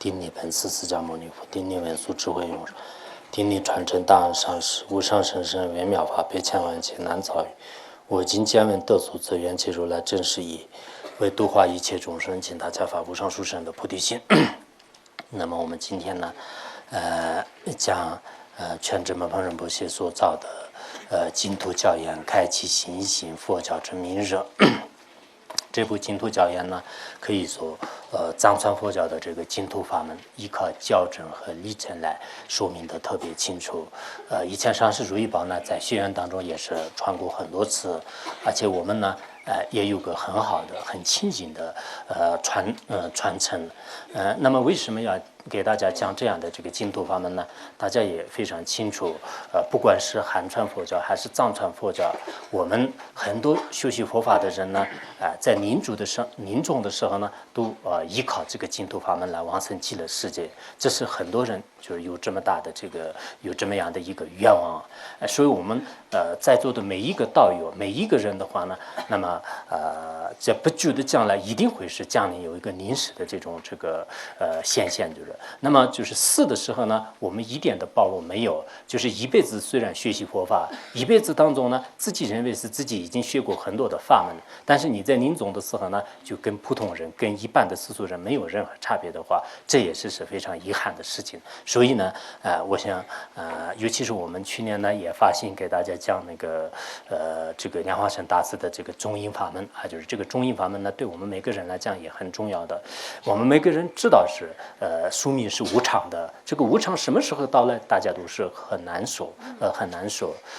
顶礼本师释迦牟尼佛，顶礼文殊智慧永生，顶礼传承大恩上师，无上甚深微妙法，百千万劫难遭遇。我今见闻得所则缘起如来真实义，为度化一切众生，请大家发无上殊胜的菩提心。那么我们今天呢，讲全智门峰仁波切所造的净土教言，开启新型佛教之明热。这部净土教言呢，可以说，藏传佛教的这个净土法门，依靠教证和历程来说明的特别清楚。以前上师如意宝呢，在学院当中也是传过很多次，而且我们呢，也有个很好的、很亲近的传承。那么为什么要给大家讲这样的这个净土法门呢？大家也非常清楚，不管是汉传佛教还是藏传佛教，我们很多修习佛法的人呢，在临终的时候呢，都依靠这个净土法门来往生极乐世界。这是很多人就是有这么大的有这么样的一个愿望。所以我们在座的每一个道友，每一个人的话呢，那么在不久的将来一定会是降临有一个临死的这种现象，那么就是死的时候呢，我们一点的暴露没有，就是一辈子虽然学习佛法，一辈子当中呢，自己认为是自己已经学过很多的法门，但是你在临终的时候呢，就跟普通人、跟一般的世俗人没有任何差别的话，这也是非常遗憾的事情。所以呢，我想，尤其是我们去年呢也发心给大家讲这个莲花生大师的这个中阴法门啊，就是这个中阴法门呢，对我们每个人来讲也很重要的。我们每个人知道是宿命是无常的，这个无常什么时候到来，大家都是很难说。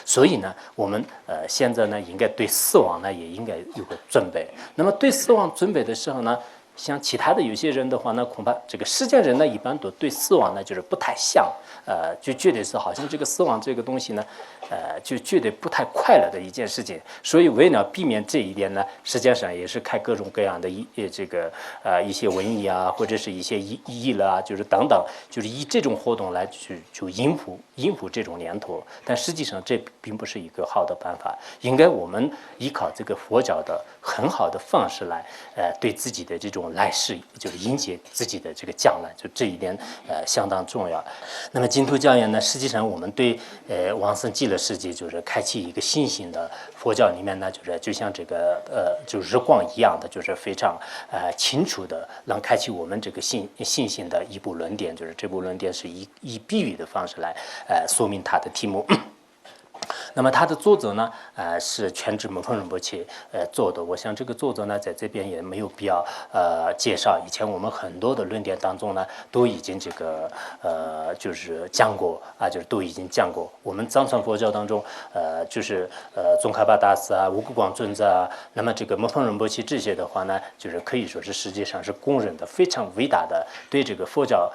所以呢，我们现在呢，应该对死亡呢也应该有个准备。那么对死亡准备的时候呢，像其他的有些人的话呢，恐怕这个世间人呢，一般都对死亡呢就是不太像，就觉得是好像这个死亡这个东西呢，就觉得不太快乐的一件事情。所以为了避免这一点呢，实际上也是开各种各样的一些文艺啊，或者是一些艺了啊，就是等等，就是以这种活动来去应付这种念头。但实际上这并不是一个好的办法，应该我们依靠这个佛教的很好的方式来，对自己的这种来世，就是迎接自己的这个将来，就这一点相当重要。那么净土教言呢，实际上我们对往生极乐世界就是开启一个新型的佛教里面呢，就像这个就日光一样的，就是非常清楚的能开启我们这个信心的一部论点，就是这部论点是以比喻的方式来说明它的题目。那么它的作者呢，是全智门峰仁波切做的。我想这个作者呢，在这边也没有必要介绍。以前我们很多的论点当中呢，都已经就是讲过啊，就是都已经讲过。我们藏传佛教当中，宗喀巴大师啊、无垢光尊者啊，那么这个门峰仁波切这些的话呢，就是可以说是世界上是公认的非常伟大的，对这个佛教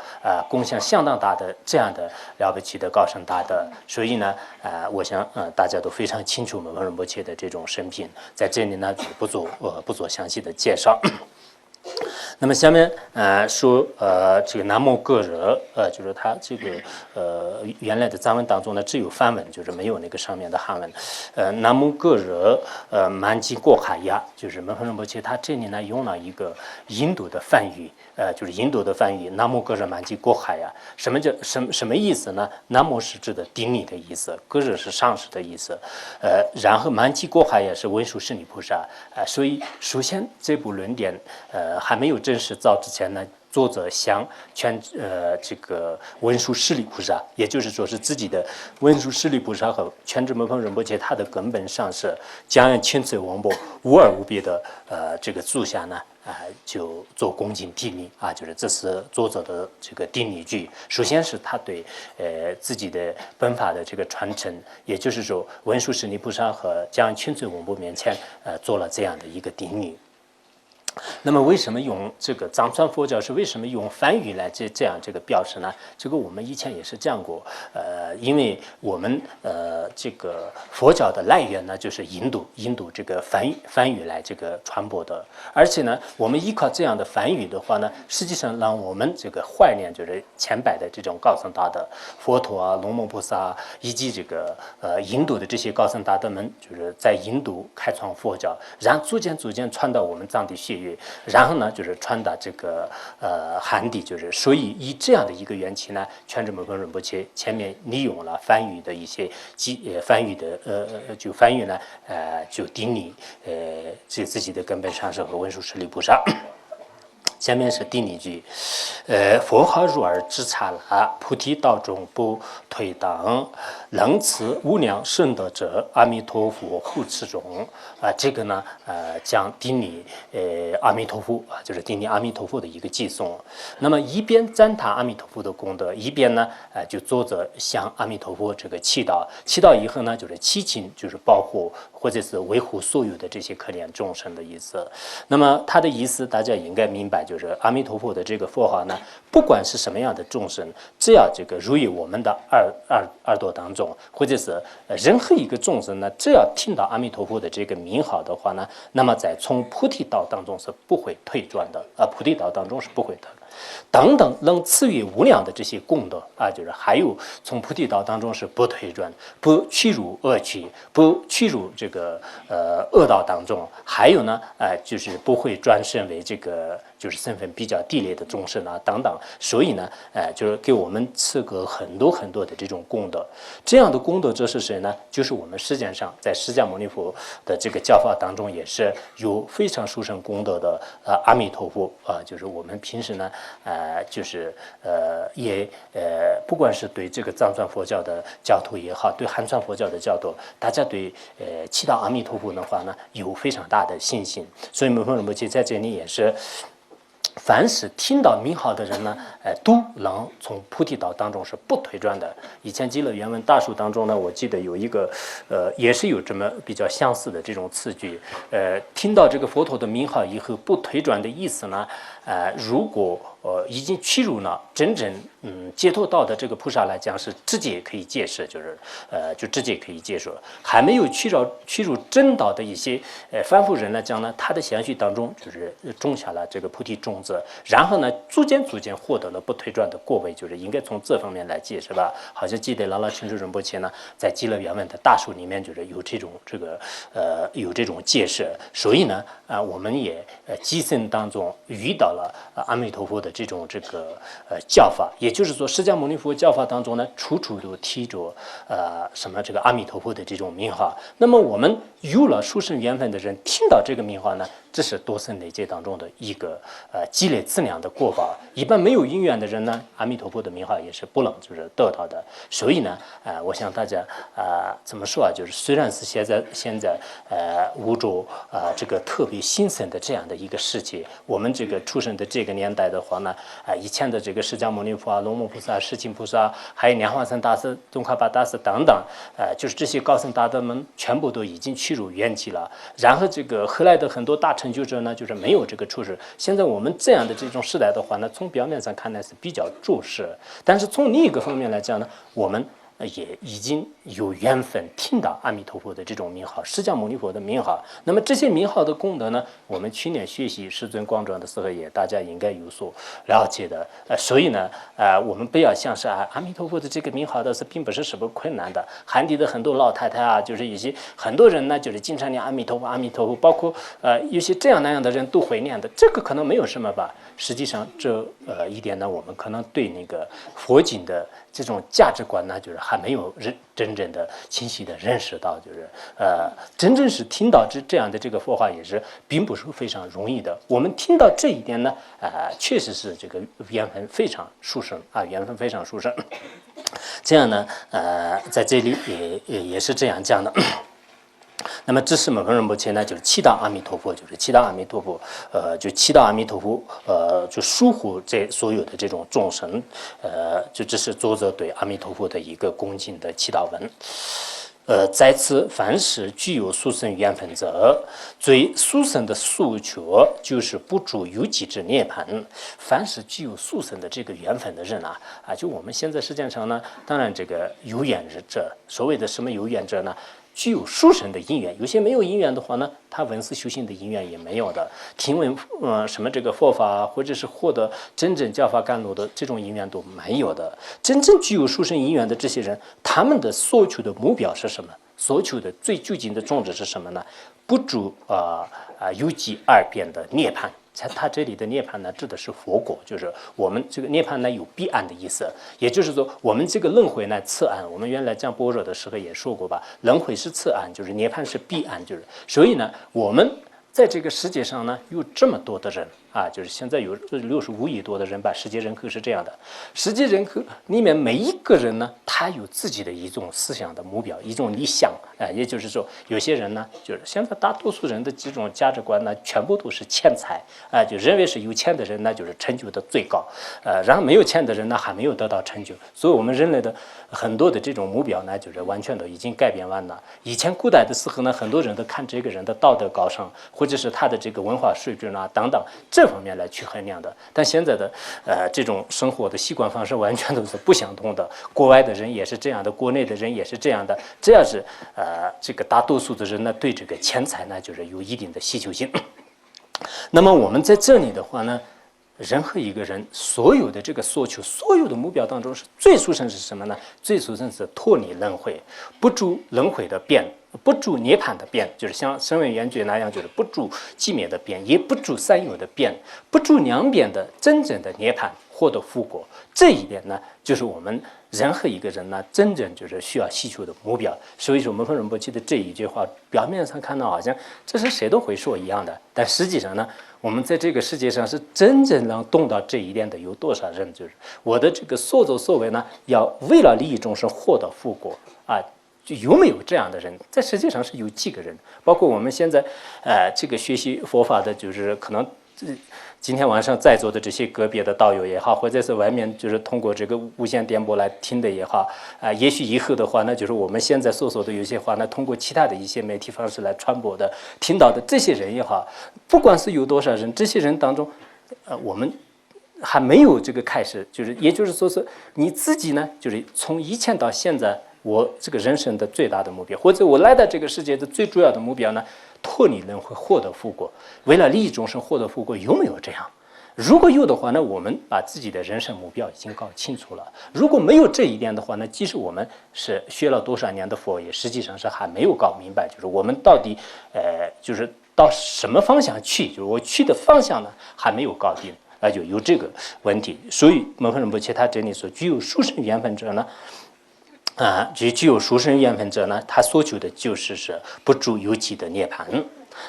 贡献相当大的这样的了不起的高僧大德。所以呢，我想大家都非常清楚门峰仁波切的这种生平，在这里呢不做详细的介绍。那么下面说这个南无般若就是它这个原来的藏文当中呢只有梵文，就是没有那个上面的汉文。南无般若曼吉果哈呀，就是门峰仁波切他这里呢用了一个印度的梵语，就是印度的梵语南无般若曼吉果哈呀。什么意思呢？南无是指的顶礼的意思，般若是上师的意思，然后曼吉果哈呀是文殊师利菩萨。所以首先这部论点还没有正式造之前呢，作者向这个文殊师利菩萨，也就是说是自己的文殊师利菩萨和全智门峰仁波切，他的根本上是将要亲自王波无二无别的这个注下呢，就做恭敬顶礼啊，就是这是作者的这个顶礼句。首先是他对自己的本法的这个传承，也就是说文殊师利菩萨和将要亲自王波面前做了这样的一个顶礼。那么为什么用这个藏传佛教是为什么用梵语来这样这个表示呢？这个我们以前也是讲过，因为我们这个佛教的来源呢就是印度这个梵语来这个传播的，而且呢我们依靠这样的梵语的话呢，实际上让我们这个怀念就是前百的这种高僧大德佛陀啊、龙摩菩萨啊，以及这个印度的这些高僧大德们，就是在印度开创佛教，然后逐渐传到我们藏地血语，然后呢就是传达这个函底，就是所以以这样的一个缘起呢，全真门根仁波切前面利用了梵语的一些梵语的就梵语呢就顶礼这自己的根本上师和文殊师利菩萨。下面是第2句，佛号入耳知察了，菩提道中不退档，能持无量圣德者，阿弥陀佛护持中。这个呢，讲顶礼阿弥陀佛就是顶礼阿弥陀佛的一个寄颂。那么一边赞叹阿弥陀佛的功德，一边呢，就坐着向阿弥陀佛这个祈祷。祈祷以后呢，就是祈请，就是保护或者是维护所有的这些可怜众生的意思。那么他的意思大家应该明白，就是阿弥陀佛的这个佛号呢，不管是什么样的众生，只要这个入于我们的耳朵当中，或者是任何一个众生呢，只要听到阿弥陀佛的这个名号的话呢，那么在从菩提道当中是不会退转的，菩提道当中是不会的。等等能赐予无量的这些功德就是还有从菩提道当中是不退转，不屈辱恶趣，不屈辱这个恶道当中，还有呢就是不会转身为这个就是身份比较低劣的众生等等，所以呢就是给我们赐给很多很多的这种功德。这样的功德这是谁呢？就是我们世界上在释迦牟尼佛的这个教法当中也是有非常殊胜功德的阿弥陀佛就是我们平时呢就是也不管是对这个藏传佛教的教徒也好，对汉传佛教的教徒，大家对祈祷阿弥陀佛的话呢有非常大的信心。所以门峰仁波切在这里也是凡是听到名号的人呢，都能从菩提道当中是不退转的。以前极乐原文大述当中呢，我记得有一个也是有这么比较相似的这种词句，听到这个佛陀的名号以后不退转的意思呢，如果已经屈辱了真正解脱道的这个菩萨来讲是直接可以解释，就是就直接可以接受。还没有屈辱真道的一些凡夫人来讲呢，他的相续当中就是种下了这个菩提种子，然后呢逐渐获得了不退转的果位，就是应该从这方面来解释吧。好像记得朗朗清楚仁波切呢在极乐原文的大述里面就是有这种有这种解释。所以呢我们也基僧当中遇到了阿弥陀佛的这个教法，也就是说释迦牟尼佛教法当中呢处处都提着什么这个阿弥陀佛的这种名号。那么我们有了殊胜缘分的人听到这个名号呢，这是多生累劫当中的一个积累资粮的果报。一般没有因缘的人呢，阿弥陀佛的名号也是不能就是得到的。所以呢我想大家怎么说就是虽然是现在无着这个特别兴盛的这样的一个世界，我们这个出生的这个年代的话呢以前的这个释迦牟尼佛龙母菩萨、世亲菩萨，还有莲花生大师、宗喀巴大师等等就是这些高僧大德们全部都已经趋入圆寂了。然后这个后来的很多大成就者呢，就是没有这个出世。现在我们这样的这种时代的话呢，从表面上看来是比较重视，但是从另一个方面来讲呢，我们也已经有缘分听到阿弥陀佛的这种名号，释迦牟尼佛的名号。那么这些名号的功德呢，我们去年学习世尊光转的时候也大家应该有所了解的。所以呢我们不要像是阿弥陀佛的这个名号的是并不是什么困难的。汉地的很多老太太就是一些很多人呢就是经常念阿弥陀佛阿弥陀佛，包括有些这样那样的人都会念的，这个可能没有什么吧。实际上这一点呢，我们可能对那个佛经的这种价值观呢，就是还没有真正的清晰的认识到，就是真正是听到这样的这个佛话也是并不是非常容易的。我们听到这一点呢确实是这个缘分非常殊胜缘分非常殊胜。这样呢在这里也是这样讲的。那么这是门峰仁波切呢，就是祈祷阿弥陀佛，就是祈祷阿弥陀佛，就祈祷阿弥陀佛，就疏忽这所有的这种众生，就这是作者对阿弥陀佛的一个恭敬的祈祷文。在此凡是具有殊胜缘分者，最殊胜的诉求就是不住有记之涅槃。凡是具有殊胜的这个缘分的人就我们现在世界上呢，当然这个有缘者，所谓的什么有缘者呢？具有殊胜的因缘，有些没有因缘的话呢，他闻思修行的因缘也没有的，听闻什么这个佛法，或者是获得真正教法甘露的这种因缘都没有的。真正具有殊胜因缘的这些人，他们的所求的目标是什么？所求的最究竟的宗旨是什么呢？不住有记二变的涅槃。他这里的涅槃呢，指的是佛果，就是我们这个涅槃呢有彼岸的意思，也就是说，我们这个轮回呢次岸，我们原来讲般若的时候也说过吧，轮回是次岸，就是涅槃是彼岸，就是所以呢，我们在这个世界上呢有这么多的人啊，就是现在有65亿多的人吧，世界人口是这样的，世界人口里面每一个人呢，他有自己的一种思想的目标，一种理想，也就是说，有些人呢，就是现在大多数人的这种价值观呢，全部都是钱财，就认为是有钱的人呢，就是成就的最高，然后没有钱的人呢，还没有得到成就，所以我们人类的很多的这种目标呢，就是完全都已经改变完了。以前古代的时候呢，很多人都看这个人的道德高尚，或者是他的这个文化水准啊等等这方面来去衡量的，但现在的这种生活的习惯方式完全都是不相同的，国外的人也是这样的，国内的人也是这样的，只要是这个大多数的人呢，对这个钱财呢，就是有一定的需求性。那么我们在这里的话呢，任何一个人所有的这个所求，所有的目标当中，是最殊胜是什么呢？最殊胜是脱离轮回，不住轮回的变，不住涅槃的变，就是像声闻缘觉那样，就是不住寂灭的变，也不住三有的变，不住两变的真正的涅槃，获得复果。这一点呢，就是我们任何一个人呢，真正就是需要祈求的目标。所以说，门分仁波切的这一句话，表面上看到好像这是谁都会说一样的，但实际上呢，我们在这个世界上是真正能动到这一点的有多少人？就是我的这个所作所为呢，要为了利益众生获得复果啊。就有没有这样的人？在世界上是有几个人？包括我们现在，这个学习佛法的，就是可能今天晚上在座的这些个别的道友也好，或者是外面就是通过这个无线电波来听的也好，也许以后的话呢，就是我们现在所说的有些话呢，通过其他的一些媒体方式来传播的，听到的这些人也好，不管是有多少人，这些人当中，我们还没有这个开始，就是也就是说是你自己呢，就是从以前到现在。我这个人生的最大的目标，或者我来到这个世界的最主要的目标呢，脱离轮回，获得复果。为了利益众生，获得复果，有没有这样？如果有的话呢，我们把自己的人生目标已经搞清楚了；如果没有这一点的话呢，即使我们是学了多少年的佛，也实际上是还没有搞明白，就是我们到底就是到什么方向去，就是我去的方向呢，还没有搞定。就有这个问题。所以门分仁波切他这里说，具有殊胜缘分者呢。具有殊胜缘分者呢，他所求的就是不住有记的涅槃。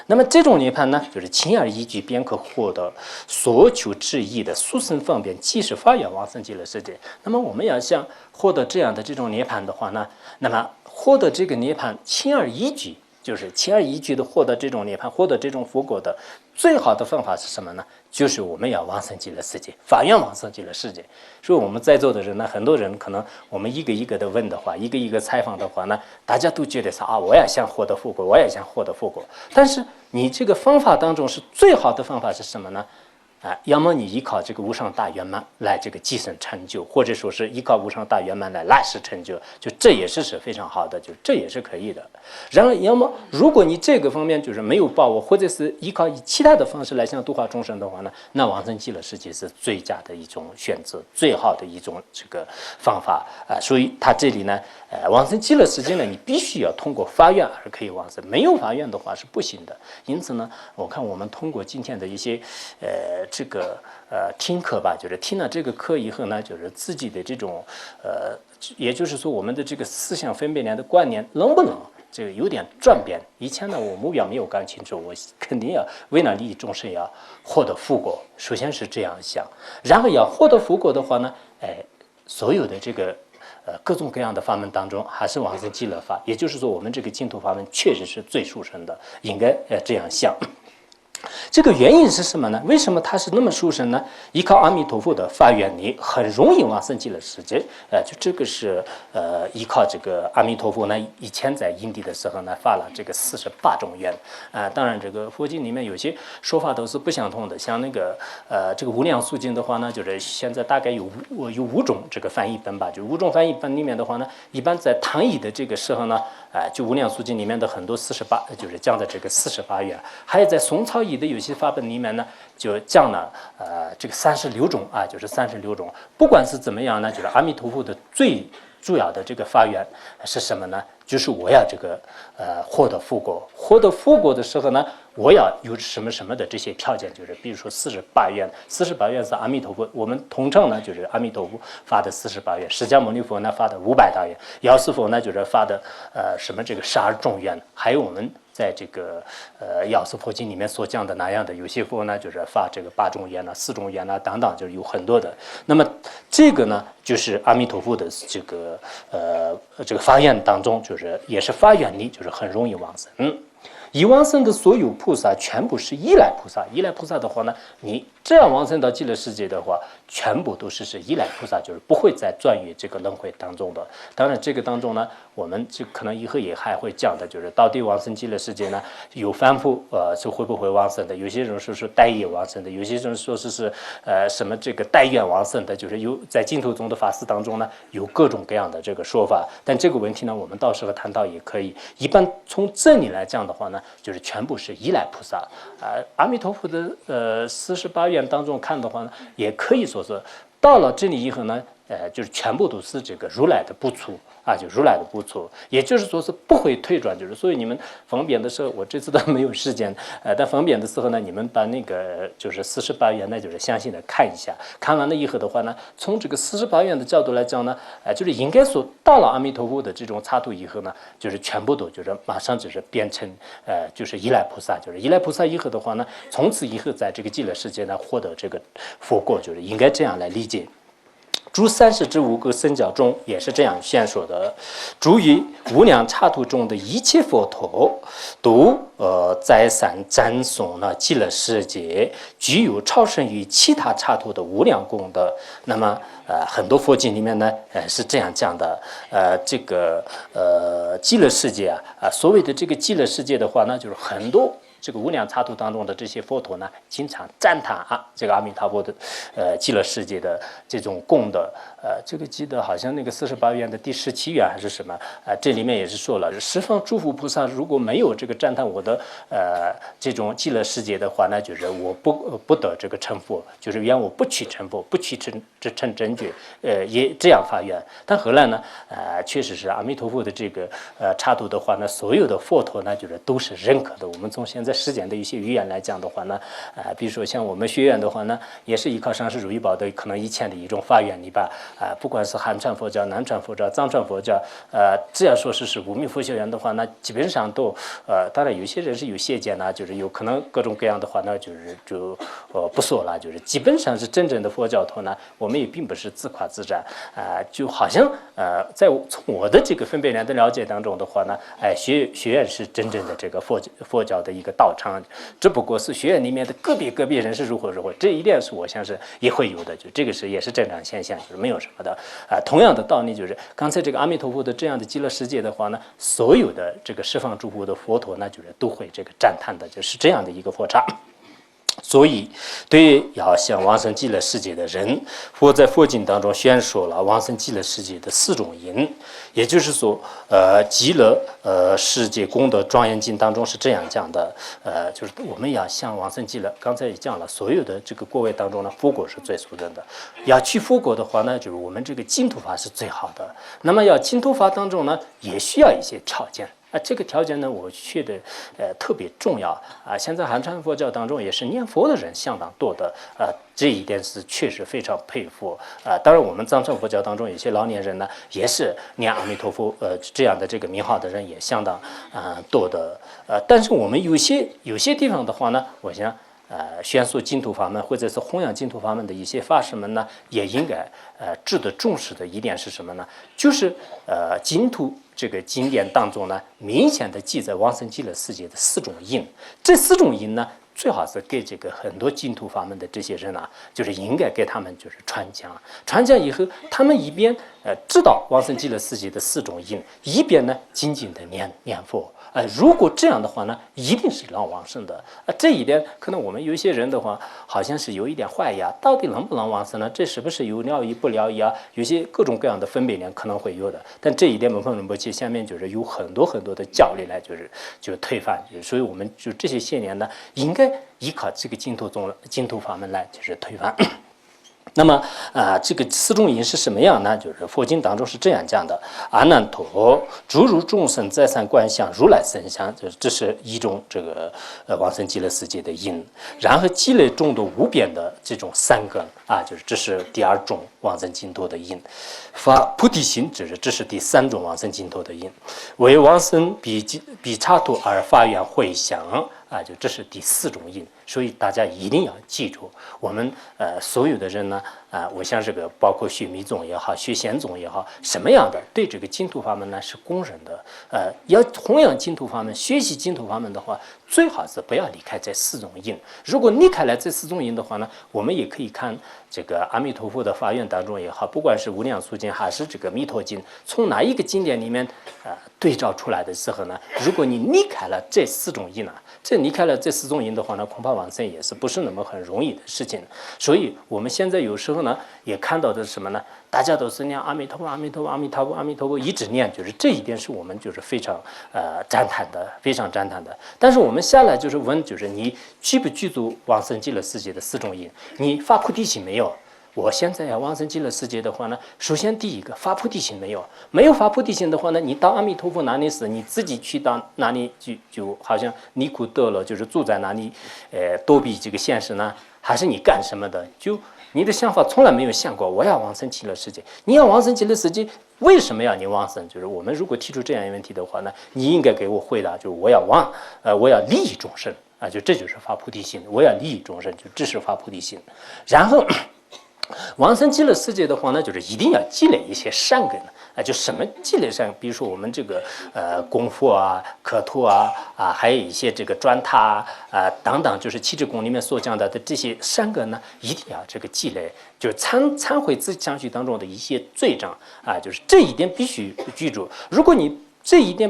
那么这种涅槃呢，就是轻而易举便可获得所求之意的殊胜方便，即是发愿往生极乐世界。那么我们要想获得这样的这种涅槃的话呢，那么获得这个涅槃轻而易举，就是轻而易举的获得这种涅槃，获得这种佛果的最好的方法是什么呢？就是我们要往生极乐世界，发愿往生极乐世界。所以我们在座的人呢，很多人可能我们一个一个的问的话，一个一个采访的话呢，大家都觉得说我也想获得复果，我也想获得复果。但是你这个方法当中是最好的方法是什么呢？要么你依靠这个无上大圆满来这个即生成就，或者说是依靠无上大圆满来来世成就，就这也是非常好的，就这也是可以的。然而，要么如果你这个方面就是没有把握，或者是依靠以其他的方式来想度化众生的话呢，那往生极乐世界是最佳的一种选择，最好的一种这个方法所以他这里呢，往生极乐世界呢，你必须要通过发愿而可以往生，没有发愿的话是不行的。因此呢，我看我们通过今天的一些这个听课吧，就是听了这个课以后呢，就是自己的这种也就是说我们的这个思想分别念的观念能不能这个有点转变？以前呢，我目标没有搞清楚，我肯定要为了利益众生要获得复果，首先是这样想，然后要获得复果的话呢，所有的这个各种各样的法门当中，还是往生极乐法，也就是说，我们这个净土法门确实是最殊胜的，应该这样想。这个原因是什么呢？为什么它是那么殊胜呢？依靠阿弥陀佛的发愿力，很容易往生极乐世界。就这个是依靠这个阿弥陀佛呢，以前在因地的时候呢，发了这个48种愿。当然这个佛经里面有些说法都是不相同的，像那个这个无量寿经的话呢，就是现在大概有5种这个翻译本吧，就5种翻译本里面的话呢，一般在唐译的这个时候呢，就无量书经里面的很多48，就是讲的这个48愿，还有在宋朝译的有些法本里面呢，就讲了这个36种啊，就是36种。不管是怎么样呢，就是阿弥陀佛的最主要的这个发愿是什么呢？就是我要这个获得佛果，获得佛果的时候呢，我要有什么什么的这些条件，就是比如说48愿，48愿是阿弥陀佛，我们通常呢就是阿弥陀佛发的48愿，释迦牟尼佛呢发的500大愿，药师佛呢就是发的什么这个12种愿，还有我们在这个药师佛经里面所讲的那样的，有些佛呢就是发这个8种愿啊、4种愿啊等等，就是有很多的。那么这个呢，就是阿弥陀佛的这个发愿当中，就是也是发愿力，就是很容易往生。以往生的所有菩萨全部是依赖菩萨，依赖菩萨的话呢，你这样往生到极乐世界的话，全部都是依赖菩萨，就是不会再转于这个轮回当中的。当然，这个当中呢，我们就可能以后也还会讲的，就是到底往生极乐世界呢，有凡夫是会不会往生的？有些人说是带业往生的，有些人说是什么这个带愿往生的，就是有在净土宗的法师当中呢，有各种各样的这个说法。但这个问题呢，我们到时候谈到也可以。一般从这里来讲的话呢，就是全部是依赖菩萨。阿弥陀佛的48愿当中看的话呢，也可以说是到了这里以后呢，就是全部都是这个如来的不出啊，就如来的不出，也就是说是不会退转，就是所以你们分辨的时候，我这次都没有时间，但分辨的时候呢，你们把那个就是48愿呢，就是详细的看一下，看完了以后的话呢，从这个48愿的角度来讲呢，就是应该说到了阿弥陀佛的这种刹土以后呢，就是全部都就是马上就是变成就是依赖菩萨，就是依赖菩萨以后的话呢，从此以后在这个极乐世界呢获得这个佛果，就是应该这样来理解。诸30之5个僧教中也是这样宣说的，诸于无量刹土中的一切佛陀，都再三赞颂了极乐世界具有超胜于其他刹土的无量功德。那么很多佛经里面呢是这样讲的，这个极乐世界所谓的这个极乐世界的话呢，就是很多这个无量刹土当中的这些佛陀呢，经常赞叹这个阿弥陀佛的极乐世界的这种功德。这个记得好像那个48愿的第17愿还是什么这里面也是说了，十方诸佛菩萨如果没有这个赞叹我的这种极乐世界的话呢，就是我不得这个成佛，就是愿我不去成佛，不去成真觉，也这样发愿。但后来呢，确实是阿弥陀佛的这个刹土的话呢，所有的佛陀呢，就是都是认可的。我们从现在世间的一些语言来讲的话呢，比如说像我们学院的话呢，也是依靠上师如意宝的可能以前的一种发愿力吧。不管是汉传佛教、南传佛教、藏传佛教，只要说是无名佛学院的话呢，基本上都当然有些人是有邪见呐，就是有可能各种各样的话呢，就不说了，就是基本上是真正的佛教徒呢，我们也并不是自夸自赞就好像在从我的这个分辨量的了解当中的话呢，学院是真正的这个佛教的一个道场，只不过是学院里面的个别人是如何，这一点是我相信也会有的，就这个也是正常现象，就是没有什么的同样的道理，就是刚才这个阿弥陀佛的这样的极乐世界的话呢，所有的这个十方诸佛的佛陀呢，就是都会这个赞叹的，就是这样的一个佛刹。所以，对于要想往生极乐世界的人，佛在佛经当中宣说了往生极乐世界的4种因，也就是说，极乐世界功德庄严经当中是这样讲的，就是我们要想往生极乐，刚才也讲了，所有的这个果位当中呢，佛果是最殊胜的。要去佛果的话呢，就是我们这个净土法是最好的。那么要净土法当中呢，也需要一些条件。这个条件呢，我觉得特别重要现在汉传佛教当中也是念佛的人相当多的这一点是确实非常佩服当然，我们藏传佛教当中有些老年人呢，也是念阿弥陀佛这样的这个名号的人也相当多的但是我们有些地方的话呢，我想宣说净土法门或者是弘扬净土法门的一些法师们呢，也应该值得重视的一点是什么呢？就是净土这个经典当中呢，明显的记载往生极乐世界的4种因，这4种因呢，最好是给这个很多净土法门的这些人啊，就是应该给他们就是传讲，传讲以后，他们一边知道往生极乐世界的4种因，一边呢精进的念佛。如果这样的话呢，一定是能往生的。这一点可能我们有些人的话，好像是有一点怀疑啊，到底能不能往生呢？这是不是有了义不了义啊？有些各种各样的分别念可能会有的。但这一点门风仁波切下面就是有很多的教理来就是推翻，所以我们就这些些年呢，应该依靠这个净土法门来就是推翻。那么这个4种因是什么样呢？就是佛经当中是这样讲的：阿难陀，诸如众生再三观想如来身相，这是一种这个往生极乐世界的因。然后积累众多无边的这种善根啊，就是这是第2种往生净土的因。发菩提心，这是第3种往生净土的因。为往生彼刹土而发愿回向啊，就这是第4种因。所以大家一定要记住，我们所有的人呢，我想这个包括学密宗也好，学显宗也好，什么样的对这个净土法门呢是公认的。要弘扬净土法门，学习净土法门的话，最好是不要离开这4种因。如果离开了这4种因的话呢，我们也可以看这个阿弥陀佛的法愿当中也好，不管是无量寿经还是这个弥陀经，从哪一个经典里面对照出来的时候呢，如果你离开了这4种因离开了这4种因的话呢，恐怕往生也是不是那么很容易的事情。所以我们现在有时候呢，也看到的是什么呢？大家都是念阿弥陀佛，阿弥陀佛，阿弥陀佛，阿弥陀佛，一直念，就是这一点是我们就是非常赞叹的，非常赞叹的。但是我们下来就是问，就是你具不具足往生极乐世界的4种因？你发菩提心没有？我现在要往生极乐世界的话呢，首先第一个发菩提心没有发菩提心的话呢，你到阿弥陀佛那里时，你自己去到哪里就好像离苦得乐，就是住在哪里，躲避这个现实呢？还是你干什么的？就你的想法从来没有想过我要往生极乐世界。你要往生极乐世界，为什么要你往生？就是我们如果提出这样一个问题的话呢，你应该给我回答，就是我要利益众生啊，就这就是发菩提心，我要利益众生，就这是发菩提心，然后。往生极乐世界的话呢，就是一定要积累一些善根就什么积累善根？比如说我们这个功夫啊、磕头还有一些这个砖塔等等，就是七支功里面所讲的这些善根呢，一定要这个积累，就是忏悔自己相续当中的一些罪障就是这一点必须记住。如果你这一点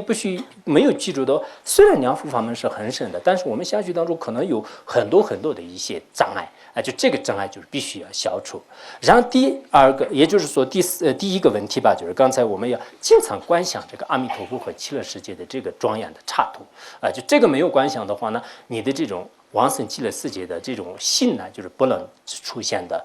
没有记住的，虽然良福法门是很深的，但是我们相续当中可能有很多的一些障碍就这个障碍就是必须要消除。然后第二个，也就是说第一个问题吧，就是刚才我们要经常观想这个阿弥陀佛和极乐世界的这个庄严的刹土就这个没有观想的话呢，你的这种往生极乐世界的这种心呢，就是不能出现的。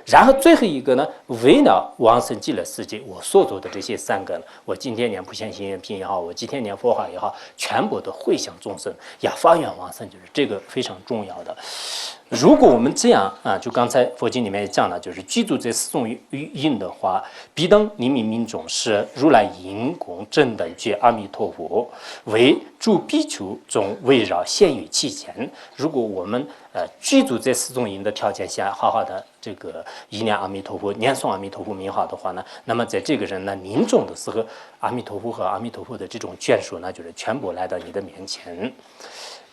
然后最后一个呢，为了往生极乐世界，我所做的这些善根，我今天念普贤行愿品也好，我今天念佛号也好，全部都回向众生，要发愿往生，就是这个非常重要的。如果我们这样就刚才佛经里面也讲了，就是记住这4种因的话，必当黎明民众是如来因功正等觉阿弥陀佛，为诸比丘中围绕现于其前。如果我们记住这4种因的条件下，好好的这个一念阿弥陀佛，念诵阿弥陀佛名号的话呢，那么在这个人呢临终的时候，阿弥陀佛和阿弥陀佛的这种眷属呢，就是全部来到你的面前。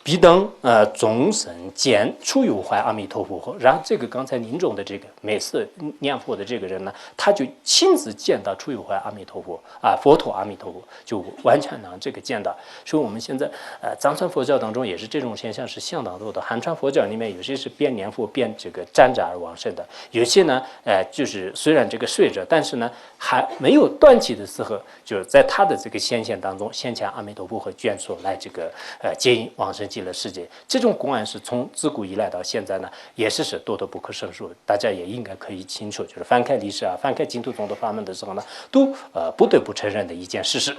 必等众生见初有怀阿弥陀佛，然后这个刚才临终的这个每次念佛的这个人呢，他就亲自见到初有怀阿弥陀佛佛陀阿弥陀佛，就完全能这个见到。所以我们现在藏传佛教当中也是这种现象是相当多的。汉传佛教里面有些是边念佛边这个站着而往生的，有些呢就是虽然这个睡着，但是呢还没有断气的时候，就是在他的这个显现当中显现阿弥陀佛和眷属来这个接引往生极乐世界。这种公案是从自古以来到现在呢，也是多得不可胜数。大家也应该可以清楚，就是翻开历史翻开净土宗的法门的时候呢，都不得不承认的一件事实。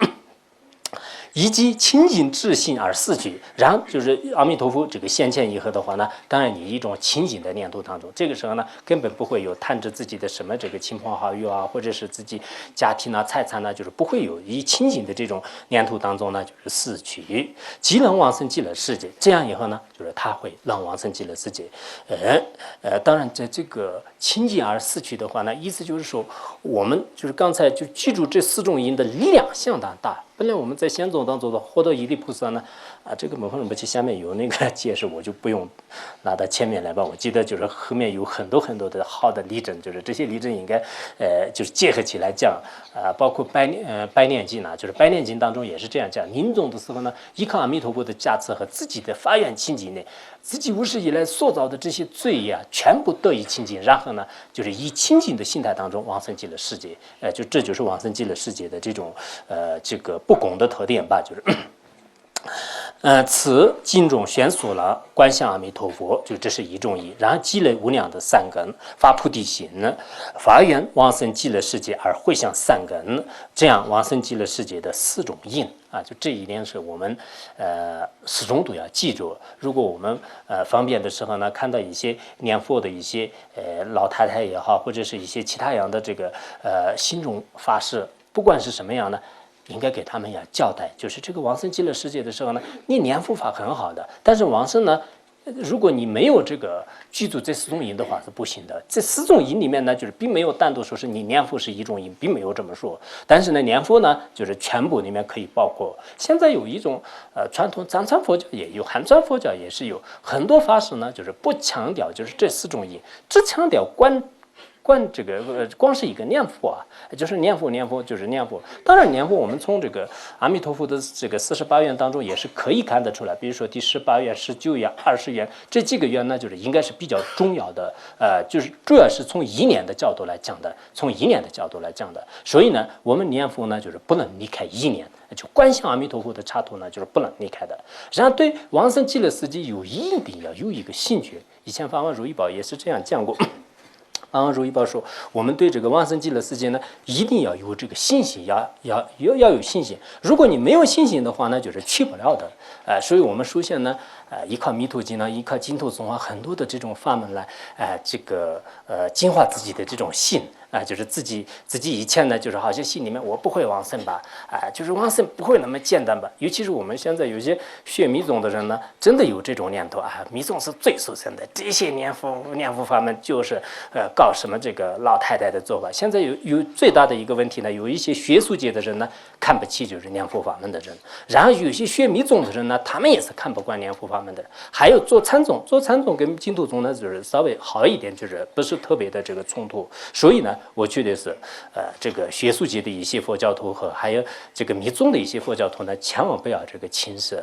以及清净自信而逝去，然后就是阿弥陀佛这个显现以后的话呢，当然你一种清净的念头当中，这个时候呢根本不会有贪着自己的什么这个亲朋好友或者是自己家庭财产就是不会有以清净的这种念头当中呢，就是逝去，即能往生极乐世界。这样以后呢，就是他会让往生极乐世界。当然在这个清净而逝去的话呢，意思就是说，我们就是刚才就记住这4种因的力量相当大。本来我们在显宗宗当中的获得一粒菩萨呢，这个摩诃仁波切下面有那个解释，我就不用拿到前面来吧。我记得就是后面有很多的好的例证，就是这些例证应该就是结合起来讲包括百念经呢，就是百念经当中也是这样讲，临终的时候呢，依靠阿弥陀佛的加持和自己的发愿清净呢，自己无始以来塑造的这些罪呀，全部得以清净，然后呢，就是以清净的心态当中往生极乐世界，这就是往生极乐世界的这种这个不共的特点吧，就是。此经中宣说了观想阿弥陀佛，就这是一种意。然后积累无量的善根，发菩提心，发愿往生极乐世界而回向善根，这样往生极乐世界的4种因就这一点是我们始终都要记住。如果我们方便的时候呢，看到一些念佛的一些老太太也好，或者是一些其他样的这个心中发誓，不管是什么样呢，应该给他们要交代，就是这个往生极乐世界的时候呢，你念佛法很好的，但是往生呢，如果你没有这个记住这4种因的话是不行的。这4种因里面呢，就是并没有单独说是你念佛是一种因，并没有这么说。但是呢，念佛呢，就是全部里面可以包括。现在有一种传统藏传佛教也有，汉传佛教也是有很多法师呢，就是不强调就是这4种因，只强调观这个光是一个念佛就是念佛就是念佛。当然念佛我们从这个阿弥陀佛的这个48愿当中也是可以看得出来，比如说第18愿、19愿、20愿这几个愿呢，就是应该是比较重要的，就是主要是从意念的角度来讲的，所以呢，我们念佛呢就是不能离开意念，就观想阿弥陀佛的插图呢就是不能离开的。然后对往生极乐世界一定要有一个兴趣。以前法王如意宝也是这样讲过。法王如意宝说，我们对这个往生极乐世界呢，一定要有这个信心，要有信心。如果你没有信心的话呢，就是去不了的。所以我们首先呢，依靠弥陀经呢，依靠净土宗很多的这种法门来，这个净化自己的这种心。就是自己以前呢，就是好像心里面我不会往生吧，就是往生不会那么简单吧。尤其是我们现在有些学密宗的人呢，真的有这种念头密宗是最殊胜的，这些念佛法门就是搞什么这个老太太的做法。现在有最大的一个问题呢，有一些学术界的人呢看不起就是念佛法门的人，然后有些学密宗的人呢，他们也是看不惯念佛法门的。还有做禅宗跟净土宗呢，就是稍微好一点，就是不是特别的这个冲突。所以呢，我觉得是这个学术界的一些佛教徒和还有这个密宗的一些佛教徒呢，千万不要这个轻视。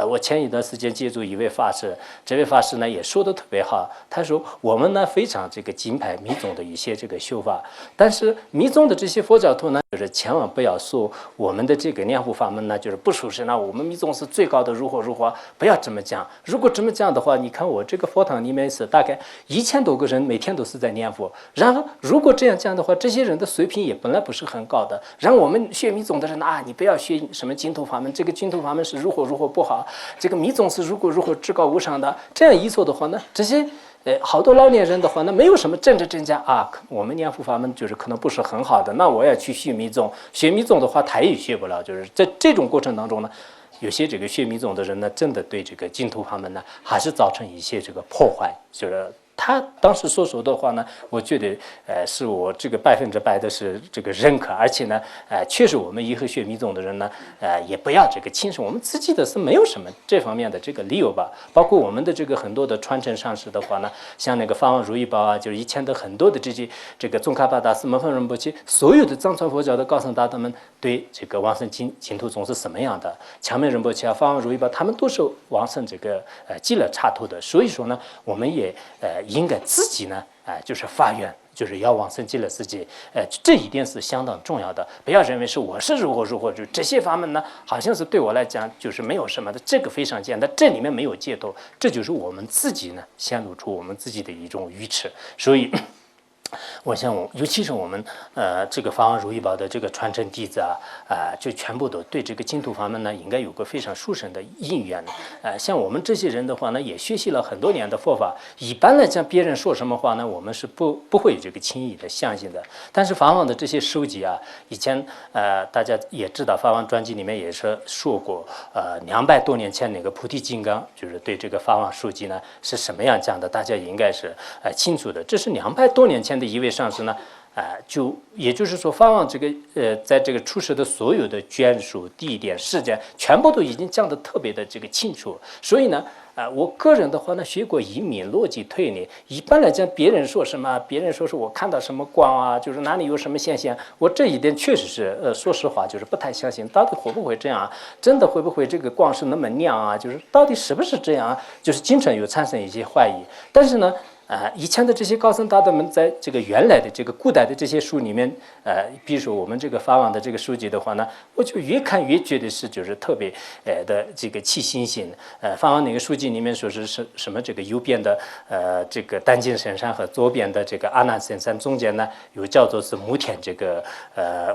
我前一段时间接触一位法师，这位法师呢也说的特别好，他说我们呢非常这个敬佩密宗的一些这个修法，但是密宗的这些佛教徒呢，就是千万不要说我们的这个念佛法门呢就是不属实，那我们密宗是最高的如何，不要这么讲。如果这么讲的话，你看我这个佛堂里面是大概1000多个人，每天都是在念佛，然后如果这样讲的话，这些人的水平也本来不是很高的。然后我们学密宗的人你不要学什么净土法门，这个净土法门是如何不好，这个密宗是如何至高无上的。这样一说的话呢，这些好多老年人的话呢，没有什么真假我们念佛法门就是可能不是很好的，那我要去学密宗，学密宗的话他也学不了。就是在这种过程当中呢，有些这个学密宗的人呢，真的对这个净土法门呢，还是造成一些这个破坏，就是他当时所说的话呢，我觉得是我这个100%的是这个认可，而且呢确实我们以后学密宗的人呢也不要这个轻视，我们自己的是没有什么这方面的这个理由吧。包括我们的这个很多的传承上师的话呢，像那个法王如意宝就是以前的很多的这个宗喀巴大师、摩诃仁波切，所有的藏传佛教的高僧大德们对这个往生净土宗是什么样的，强面仁波切法王如意宝他们都是往生这个极乐刹土的。所以说呢，我们也应该自己呢，就是发愿，就是要往生极乐世界，这一点是相当重要的。不要认为是我是如何，就这些法门呢，好像是对我来讲就是没有什么的，这个非常简单，这里面没有解脱，这就是我们自己呢显露出我们自己的一种愚痴。所以我想尤其是我们这个法王如意宝的这个传承弟子就全部都对这个净土法门呢，应该有个非常殊胜的意愿。像我们这些人的话呢，也学习了很多年的佛法，一般来讲别人说什么话呢，我们是不会这个轻易的相信的。但是法王的这些书籍以前大家也知道，法王传记里面也是说过，200多年前那个菩提金刚就是对这个法王书籍呢是什么样讲的，大家应该是清楚的。这是200多年前的一位上师呢，也就是说，法王这个在这个出世的所有的眷属、地点、事件，全部都已经讲得特别的这个清楚。所以呢，我个人的话呢，学过移民、逻辑推理。一般来讲，别人说什么，别人说是我看到什么光啊，就是哪里有什么现象，我这一点确实是，说实话，就是不太相信，到底会不会这样啊？真的会不会这个光是那么亮啊？就是到底是不是这样啊？就是经常有产生一些怀疑。但是呢，以前的这些高僧大德们在这个原来的这个古代的这些书里面，比如说我们这个法王的这个书籍的话呢，我就越看越觉得是就是特别的这个起信心。法王那个书籍里面说是什么这个右边的这个丹津神山和左边的这个阿难神山中间呢，有叫做是母天这个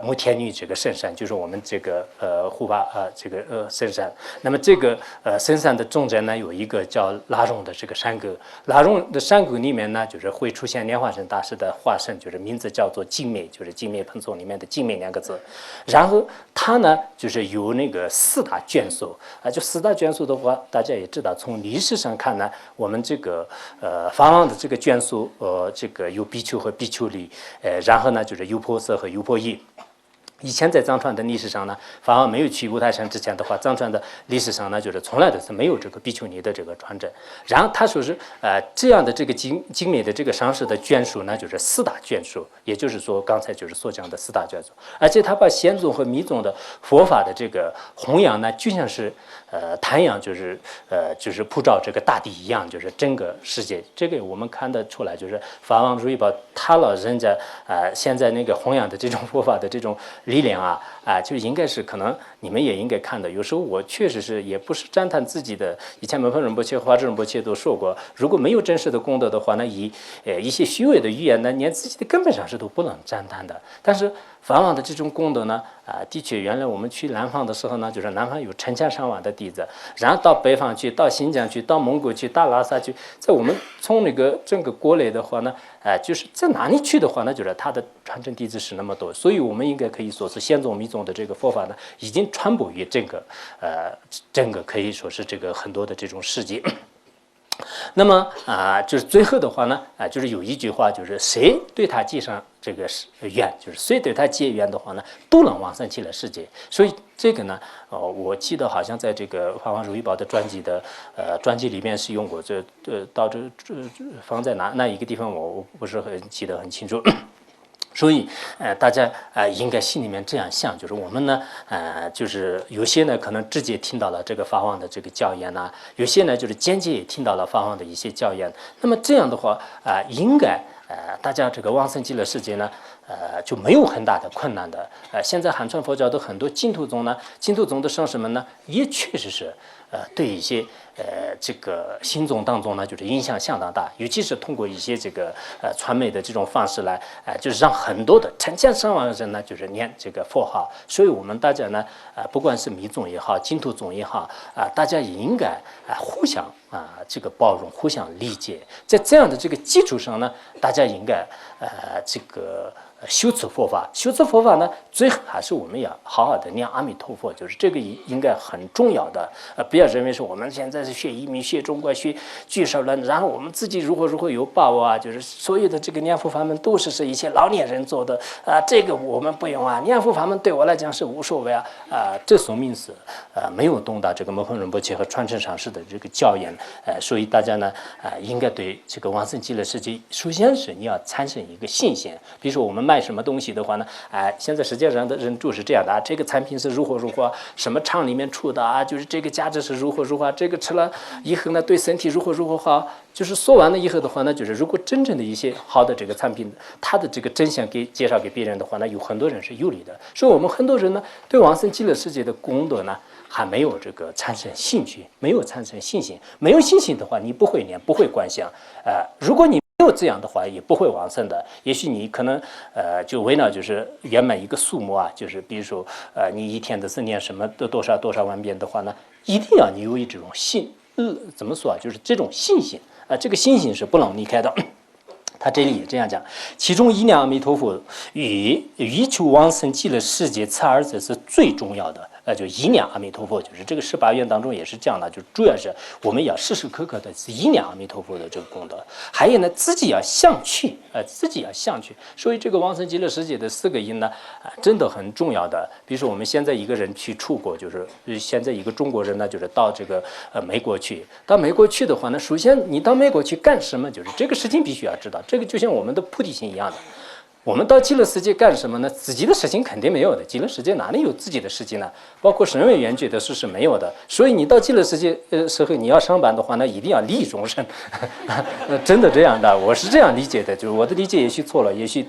母天女这个神山，就是我们这个护法这个神山。那么这个神山的中间呢有一个叫拉荣的这个山沟，拉荣的山沟里面呢，就是会出现莲花生大师的化身，就是名字叫做净美，就是净美盆宗里面的净美两个字。然后它呢，就是有那个4大眷属就4大眷属的话，大家也知道，从历史上看呢，我们这个法王的这个眷属，这个有比丘和比丘尼，然后呢就是优婆塞和优婆夷。以前在藏传的历史上呢，法王没有去五台山之前的话，藏传的历史上呢，就是从来都是没有这个比丘尼的这个传承。然后他说是这样的这个精美的这个上师的眷属呢，就是4大眷属，也就是说刚才就是所讲的4大眷属。而且他把显宗和密宗的佛法的这个弘扬呢，就像是太阳就是普照这个大地一样，就是整个世界。这个我们看得出来，就是法王如意宝他老人家现在那个弘扬的这种佛法的这种力量就应该是可能你们也应该看到。有时候我确实是也不是赞叹自己的，以前门峰仁波切、华智仁波切都说过，如果没有真实的功德的话呢，以一些虚伪的语言呢，连自己的根本上是都不能赞叹的。但是法王的这种功德呢，的确，原来我们去南方的时候呢，就是南方有成千上万的弟子，然后到北方去，到新疆去，到蒙古去，到拉萨去，在我们从那个整个国内的话呢，就是在哪里去的话呢，就是他的传承弟子是那么多，所以我们应该可以说是显宗密宗的这个佛法呢，已经传播于整个可以说是这个很多的这种世界。那么就是最后的话呢，就是有一句话，就是谁对他结上这个缘，就是谁对他结缘的话呢，都能往生极乐世界。所以这个呢，我记得好像在这个《法王如意宝》的专辑里面是用过，到这放在哪一个地方，我不是很记得很清楚。所以，大家应该心里面这样想，就是我们呢，就是有些呢可能直接听到了这个法王的这个教言呐，有些呢就是间接也听到了法王的一些教言。那么这样的话，应该大家这个往生极乐世界呢，就没有很大的困难的。现在汉传佛教的很多净土宗呢，净土宗的上师们呢，也确实是对一些这个新宗当中呢，就是影响相当大，尤其是通过一些这个传媒的这种方式来，就是让很多的成千上万人呢，就是念这个佛号。所以我们大家呢，不管是密宗也好，净土宗也好，大家也应该互相这个包容，互相理解。在这样的这个基础上呢，大家应该这个修持佛法。修持佛法呢，最后还是我们要好好的念阿弥陀佛，就是这个应该很重要的。不要认为说我们现在是学移民、学中国、学俱舍论，然后我们自己如何有把握就是所有的这个念佛法门都是一些老年人做的这个我们不用念佛法门对我来讲是无所谓这说明是没有懂到这个摩诃仁波切和传承上师的这个教言。所以大家呢应该对这个往生极乐世界，首先是你要产生一个信心。比如说我们卖什么东西的话呢，现在世界上的人就是这样的这个产品是如何，什么厂里面出的就是这个价值是如何，这个吃了以后呢对身体如何好。就是说完了以后的话呢，就是如果真正的一些好的这个产品，它的这个真相给介绍给别人的话呢，有很多人是有利的。所以我们很多人呢对往生极乐世界的功德呢还没有这个产生兴趣，没有产生信心。没有信心的话，你不会念，不会观想。如果你没有这样的话，也不会往生的。也许你可能就为了就是圆满一个数目就是比如说你一天的是念什么多少万遍的话呢，一定要你有这种怎么说就是这种信心这个信心是不能离开的。他这里也这样讲，其中一念阿弥陀佛与欲求往生极乐世界此二者是最重要的。就一念阿弥陀佛，就是这个18愿当中也是这样的，就主要是我们要时时刻刻的一念阿弥陀佛的这个功德。还有呢，自己要向去，自己要向去。所以这个往生极乐世界的4个因呢，真的很重要的。比如说我们现在一个人去出国，就是现在一个中国人呢，就是到这个美国去。到美国去的话呢，首先你到美国去干什么？就是这个事情必须要知道。这个就像我们的菩提心一样的。我们到极乐世界干什么呢？自己的事情肯定没有的，极乐世界哪里有自己的事情呢？包括声闻缘觉的事是没有的。所以你到极乐世界时候，你要上班的话呢，一定要利益众生，真的这样的，我是这样理解的，就是我的理解也许错了，也许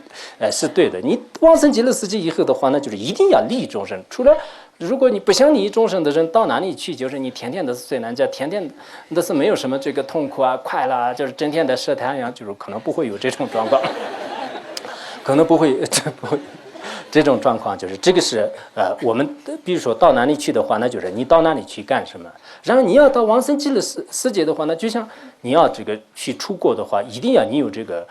是对的。你往生极乐世界以后的话呢，就是一定要利益众生，除了。如果你不想利益众生的人到哪里去？就是你天天的睡懒觉，天天的是没有什么这个痛苦啊、快乐啊，就是整天的晒太阳，就是可能不会有这种状况。可能不会这种状况，就是这个是我们比如说到哪里去的话，那就是你到哪里去干什么。然后你要到往生极乐世界的话呢，就像你要这个去出国的话，一定要你有这个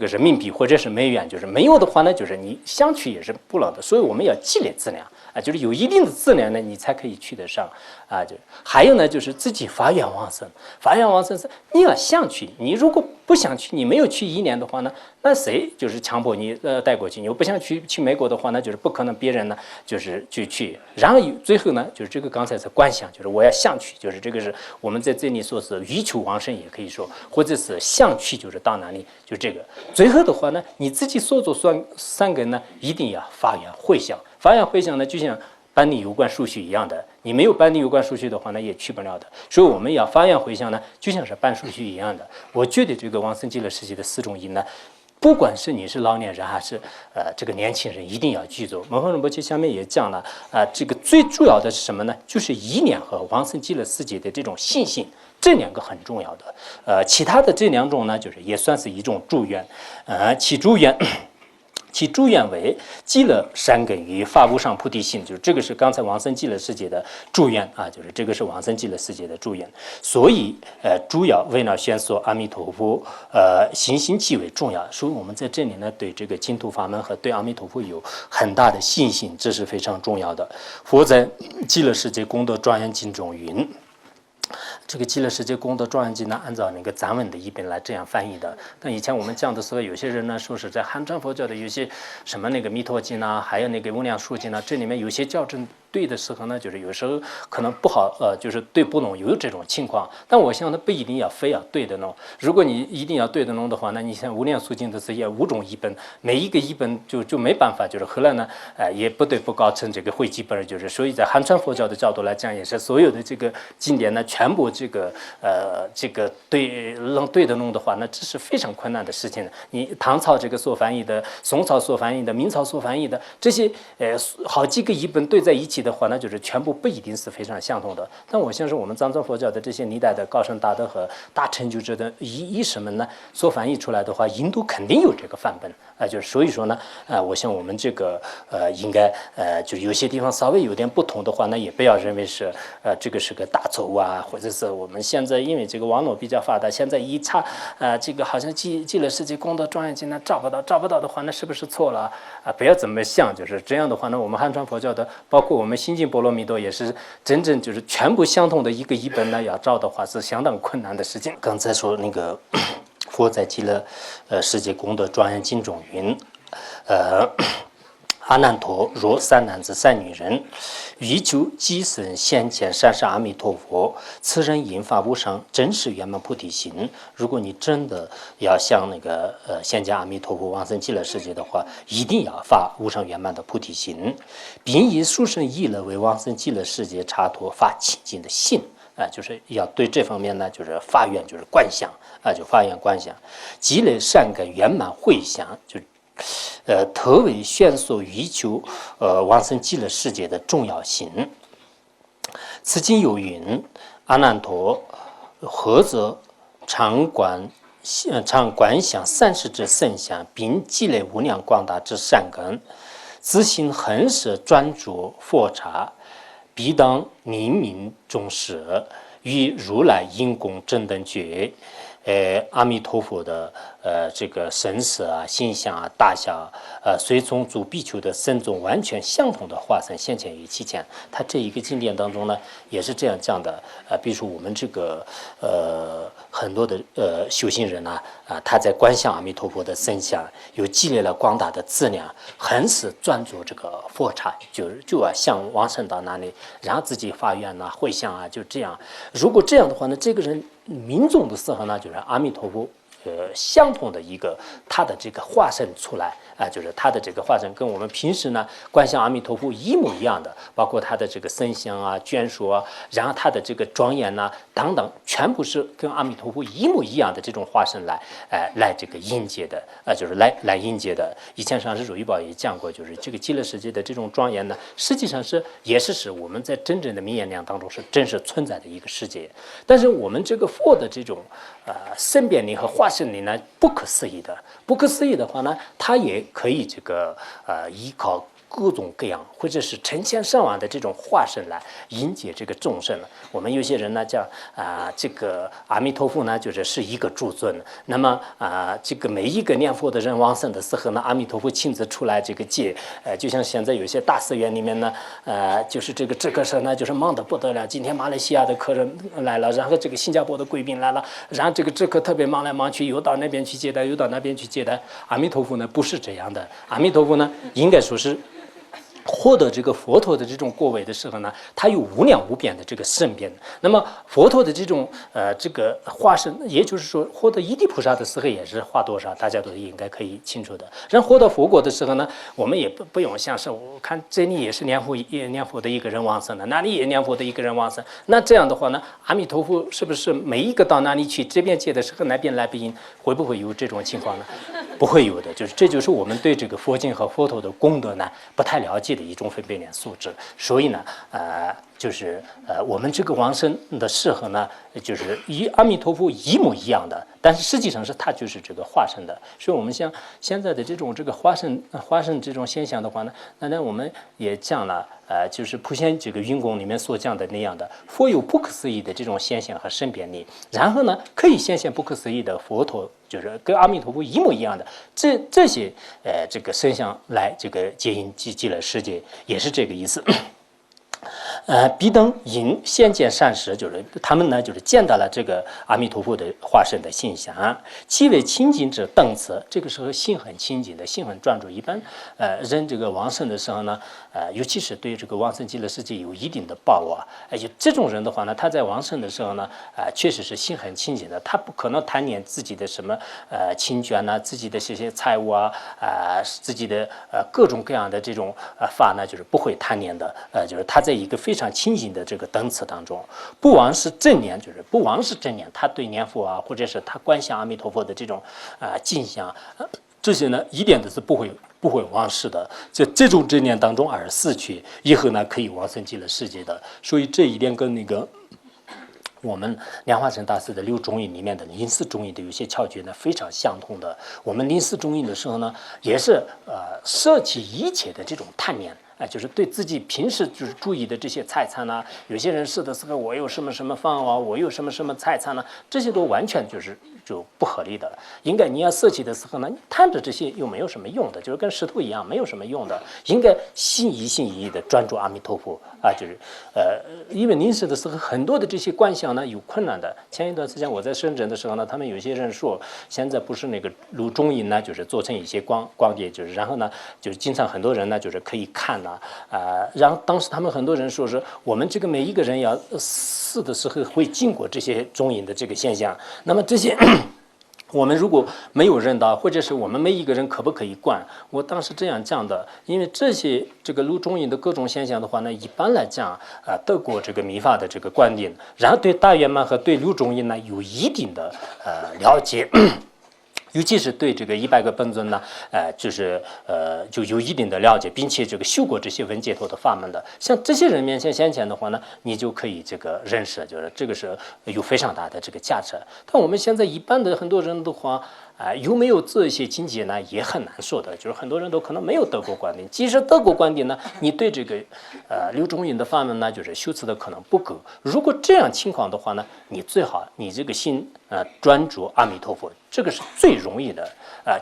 人民币或者是美元，就是没有的话呢，就是你想去也是不能的。所以我们要积累资粮啊，就是有一定的资粮呢，你才可以去得上啊。就还有呢，就是自己发愿往生，发愿往生是你要想去，你如果不想去，你没有去1年的话呢，那谁就是强迫你带过去？你又不想去美国的话，那就是不可能别人呢就是就去。然后最后呢，就是这个刚才是观想，就是我要想去，就是这个是我们在这里说是欲求往生也可以说，或者是想去，就是到哪里就这个。最后的话呢，你自己所做3根呢，一定要发愿回向。发愿回向呢，就像办理有关手续一样的，你没有办理有关手续的话呢，也去不了的。所以我们要发愿回向呢，就像是办手续一样的。我觉得这个往生极乐世界的4种因呢，不管是你是老年人还是这个年轻人，一定要记住。摩诃仁波切下面也讲了这个最主要的是什么呢？就是意念和往生极乐世界的这种信心。这2个很重要的，其他的这2种呢，就是也算是一种祝愿，其祝愿为极乐善根与发无上菩提心，就是这个是刚才往生极乐世界的祝愿啊，就是这个是往生极乐世界的祝愿。所以主要为了宣说阿弥陀佛，信心极为重要。所以我们在这里呢，对这个净土法门和对阿弥陀佛有很大的信心，这是非常重要的。佛在极乐世界功德庄严经中云。这个极乐世界功德庄严经呢，按照那个藏文的译本来这样翻译的。但以前我们讲的时候，有些人呢说是在汉传佛教的有些什么那个弥陀经啊，还有那个无量寿经啊，这里面有些校正对的时候呢，就是有时候可能不好，就是对不弄，有这种情况。但我想它不一定要非要对的弄。如果你一定要对的弄的话，那你像无量寿经的这些5种译本，每一个译本就没办法，就是后来呢，也不得不搞成这个汇集本，就是所以在汉传佛教的角度来讲，也是所有的这个经典呢，全部这个对的弄的话，那这是非常困难的事情。你唐朝这个所翻译的，宋朝所翻译的，明朝所翻译的这些好几个译本对在一起的话，那就是全部不一定是非常相同的。但我相信我们藏传佛教的这些历代的高僧大德和大成就者的医师们呢，所翻译出来的话，印度肯定有这个范本就是所以说呢，我想我们这个应该就有些地方稍微有点不同的话，那也不要认为是这个是个大错啊，或者是我们现在因为这个网络比较发达，现在一查这个好像极乐世界功德庄严经呢找不到的话，那是不是错了不要这么想，就是这样的话呢，我们汉传佛教的，包括我们心经波罗蜜多也是真正就是全部相同的一个译本呢，要找的话是相当困难的事情。刚才说那个佛在极乐世界功德庄严经中云，阿难陀，若3男子3女人，欲求即生现前善事阿弥陀佛，此人引发无上真实圆满菩提心。如果你真的要向那个现前阿弥陀佛往生极乐世界的话，一定要发无上圆满的菩提心，并以殊胜意乐为往生极乐世界查陀发清净的心。就是要对这方面呢，就是发愿，就是观想就发愿观想，积累善根圆满慧想，就特为宣说欲求往生极乐世界的重要性。此经有云：阿难陀，何则常观想30之圣相，并积累无量广大之善根，自心恒舍专着佛刹，必当冥冥中舍，与如来因功正等觉。阿弥陀佛的这个神识啊、形象啊、大小随从诸比丘的身中完全相同的化身现前于其前。他这一个经典当中呢，也是这样讲的。比如说我们这个很多的修行人啊，他在观想阿弥陀佛的身相，有积累了广大的资粮，很是专注这个佛刹，就要向往生到哪里，然后自己发愿呐、回向啊，就这样。如果这样的话呢，这个人临终的时候呢，就是阿弥陀佛。相同的一个他的这个化身出来就是他的这个化身跟我们平时呢观想阿弥陀佛一模一样的，包括他的这个身相啊、眷属啊，然后他的这个庄严呐、等等，全部是跟阿弥陀佛一模一样的这种化身来这个迎接的就是来迎接的。以前上师主义宝也讲过，就是这个极乐世界的这种庄严呢，实际上也是我们在真正的明眼量当中是真实存在的一个世界。但是我们这个佛的这种身边力和化身力呢，不可思议的。不可思议的话呢，它也可以这个依靠各种各样或者是成千上万的这种化身来迎接这个众生。我们有些人呢叫这个阿弥陀佛呢，就是一个诸尊。那么这个每一个念佛的人往生的时候呢，阿弥陀佛亲自出来这个接。就像现在有些大寺院里面呢，就是这个时候呢，就是忙得不得了。今天马来西亚的客人来了，然后这个新加坡的贵宾来了，然后这个特别忙来忙去，又到那边去接待，又到那边去接待。阿弥陀佛呢不是这样的，阿弥陀佛呢应该说是获得这个佛陀的这种果位的时候呢，它有无量无边的这个身边。那么佛陀的这种这个化身，也就是说获得一地菩萨的时候也是化多少，大家都应该可以清楚的。然后获得佛果的时候呢，我们也不用像是我看这里也是念佛的一个人往生的，那里也念佛的一个人往生。那这样的话呢，阿弥陀佛是不是每一个到哪里去，这边接的时候那边来不应，会不会有这种情况呢？不会有的。这就是我们对这个佛经和佛陀的功德呢不太了解的一种分别念素质。所以呢就是我们这个往生的时候呢，就是与阿弥陀佛一模一样的，但是实际上是它就是这个化身的。所以我们像现在的这种这个化身这种现象的话呢，那我们也讲了就是普贤这个云供里面所讲的那样的，佛有不可思议的这种现象和身边力，然后呢可以显现不可思议的佛陀，就是跟阿弥陀佛一模一样的这些这个身相来这个接引极乐世界，也是这个意思。彼等因先见善识，就是他们呢，就是见到了这个阿弥陀佛的化身的形象，其为亲近者等此。这个时候心很亲近的，心很专注。一般人这个往生的时候呢，尤其是对这个往生极乐世界有一定的把握，就这种人的话呢，他在往生的时候呢，确实是心很亲近的，他不可能贪念自己的什么亲眷呐，自己的这些财物啊，自己的各种各样的这种法呢，就是不会贪念的，就是他在一个非常清醒的这个等次当中，不枉是正念，就是不枉是正念，他对念佛啊，或者是他观想阿弥陀佛的这种镜像，这些呢一点都是不会忘失的，在这种正念当中而死去，以后呢可以往生极乐世界的。所以这一点跟那个我们莲花生大师的六中印里面的临死中印的有些窍诀呢非常相同的。我们临死中印的时候呢，也是舍弃一切的这种贪念。就是对自己平时就是注意的这些财产呢，有些人是的时候我有什么什么房啊，我有什么什么财产呢，这些都完全就不合理的了。应该你要舍弃的时候呢，你贪着这些又没有什么用的，就是跟石头一样没有什么用的。应该心一意的专注阿弥陀佛就是因为临死的时候很多的这些观想呢有困难的。前一段时间我在深圳的时候呢，他们有些人说现在不是那个录中印呢，就是做成一些光碟，就是然后呢就是经常很多人呢就是可以看然后当时他们很多人说是我们这个每一个人要死的时候会经过这些中印的这个现象，那么这些我们如果没有认到，或者是我们每一个人可不可以观？我当时这样讲的，因为这个录中印的各种现象的话呢，一般来讲德国这个密法的这个观点，然后对大圆满和对录中印呢有一定的了解。尤其是对这个100个本尊呢，就有一定的了解，并且这个修过这些文解脱的法门的，像这些人面前的话呢，你就可以这个认识，就是这个是有非常大的这个价值。但我们现在一般的很多人的话，有没有这些境界呢，也很难说的。就是很多人都可能没有得过灌顶，即使得过灌顶呢，你对这个六种云的法门呢，就是修持的可能不够。如果这样情况的话呢，你最好你这个心专注阿弥陀佛，这个是最容易的。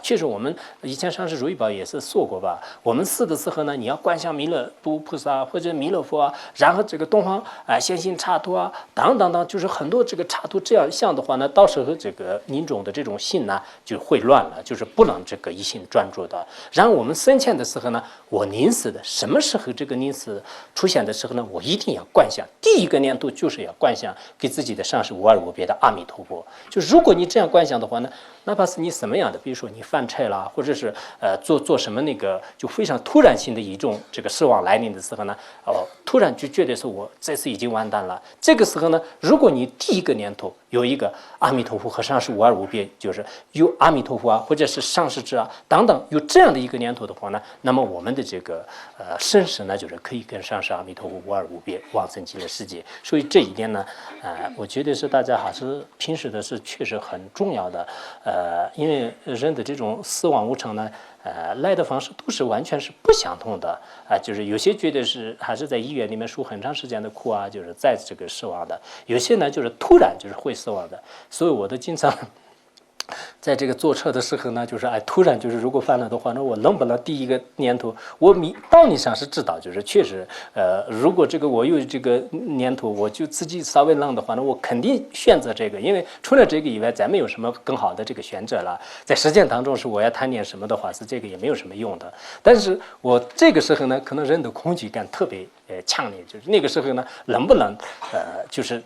确实我们以前上师如意宝也是说过吧，我们死的时候呢，你要观想弥勒菩萨或者弥勒佛啊，然后这个东方显性刹土啊，等等等，就是很多这个刹土这样像的话呢，到时候这个临终的这种心呢就会乱了，就是不能这个一心专注的。然后我们生前的时候呢，我临死的什么时候这个临死出现的时候呢，我一定要观想，第一个念头就是要观想给自己的上师无二无别的阿弥陀佛。就如果你这样观想的话呢，哪怕是你什么样的，比如说你犯差啦，或者是做什么那个就非常突然性的一种这个失望来临的时候呢，突然就觉得说我这次已经完蛋了。这个时候呢，如果你第一个念头有一个阿弥陀佛和上师无二无别，就是有阿弥陀佛啊，或者是上师智啊等等，有这样的一个念头的话呢，那么我们的这个生死呢，就是可以跟上师阿弥陀佛无二无别，往生极乐世界。所以这一点呢，我觉得是大家还是平时的是确实很重要的。因为人的这种死亡无常呢，来的方式都是完全是不相同的就是有些觉得是还是在医院里面受很长时间的苦啊，就是在这个死亡的；有些呢就是突然就是会死亡的。所以我都经常在这个坐车的时候呢，就是突然就是如果犯了的话，那我能不能第一个念头，我道理上是知道，就是确实，如果这个我有这个念头，我就自己稍微愣的话，那我肯定选择这个，因为除了这个以外，咱没有什么更好的这个选择了。在实践当中，是我要谈点什么的话，是这个也没有什么用的。但是我这个时候呢，可能人的恐惧感特别强烈，就是那个时候呢，能不能就是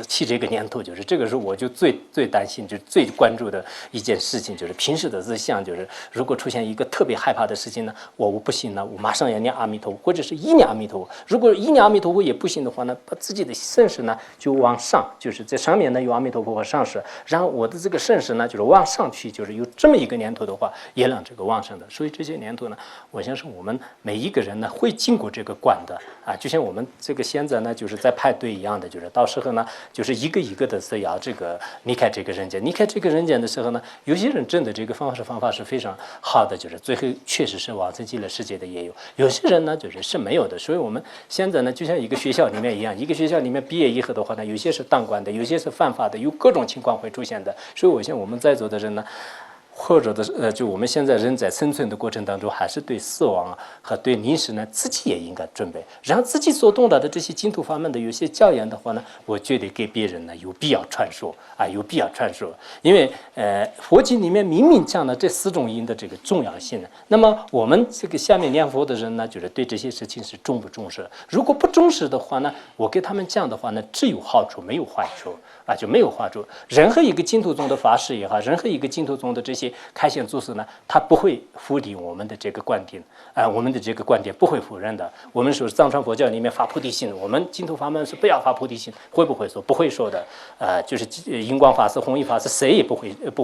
起这个念头，就是这个时候我就最担心，就是最关注的一件事情，就是平时的日相，就是如果出现一个特别害怕的事情呢，我不行呢，我马上要念阿弥陀佛，或者是一念阿弥陀佛。如果一念阿弥陀佛也不行的话呢，把自己的圣识呢就往上，就是在上面呢有阿弥陀佛和上师，然后我的这个圣识呢就是往上去，就是有这么一个念头的话，也让这个旺盛的。所以这些念头呢，我相信我们每一个人呢会经过这个关的就像我们这个现在呢就是在派对一样的，就是到时候呢就是一个一个的是要这个离开这个人间，离开这个人间的时候呢，有些人真的这个方法是非常好的，就是最后确实是往生极乐世界的也有，有些人呢就是没有的。所以我们现在呢就像一个学校里面一样，一个学校里面毕业以后的话呢，有些是当官的，有些是犯法的，有各种情况会出现的。所以我想我们在座的人呢，或者的就我们现在人在生存的过程当中，还是对死亡和对临死呢，自己也应该准备。然后自己所懂得的这些净土法门的有些教言的话呢，我觉得给别人呢有必要传说有必要传说。因为佛经里面明明讲了这4种因的这个重要性呢。那么我们这个下面念佛的人呢，就是对这些事情是重不重视？如果不重视的话呢，我给他们讲的话呢，只有好处没有坏处就没有坏处。任何一个净土宗的法师也好，任何一个净土宗的这些开显祖师呢，他不会否定我们的这个观点我们的这个观点不会否认的。我们说藏传佛教里面发菩提心，我们净土法门是不要发菩提心，会不会说？不会说的就是印光法师、弘一法师，谁也不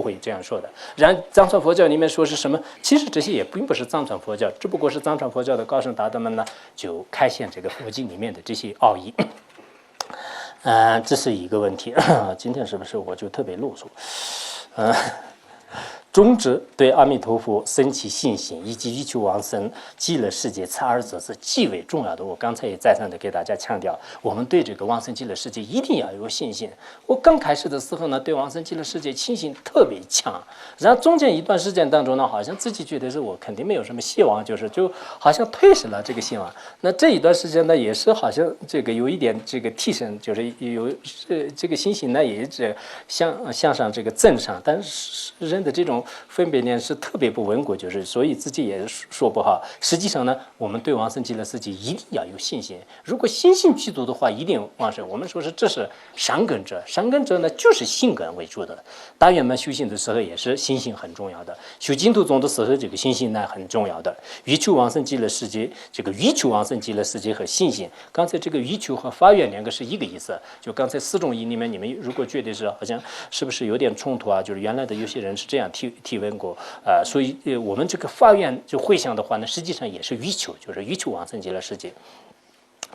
会这样说的。然后藏传佛教里面说是什么？其实这些也并不是藏传佛教，只不过是藏传佛教的高僧大德们呢，就开显这个佛经里面的这些奥义。这是一个问题。今天是不是我就特别啰嗦？宗旨对阿弥陀佛生起信心，以及欲求往生极乐世界，此二者是极为重要的。我刚才也再三的给大家强调，我们对这个往生极乐世界一定要有信心。我刚开始的时候呢，对往生极乐世界信心特别强，然后中间一段时间当中呢，好像自己觉得是我肯定没有什么希望，就好像退失了这个希望。那这一段时间呢，也是好像这个有一点这个提升，就是有这个信心呢，也是向上这个增上，但是人的这种分别念是特别不稳固，就是所以自己也说不好。实际上呢，我们对往生极乐世界一定要有信心。如果信心具足的话，一定往生。我们说是这是善根者，善根者呢就是信根为主的。大圆满修行的时候也是信心很重要的，修净土宗的时候这个信心呢很重要的。欲求往生极乐世界，这个欲求往生极乐世界和信心，刚才这个欲求和发愿两个是一个意思。就刚才4种因里面，你们如果觉得是好像是不是有点冲突就是原来的有些人是这样提问过所以我们这个发愿就回向的话呢，实际上也是欲求，就是欲求往生极乐世界。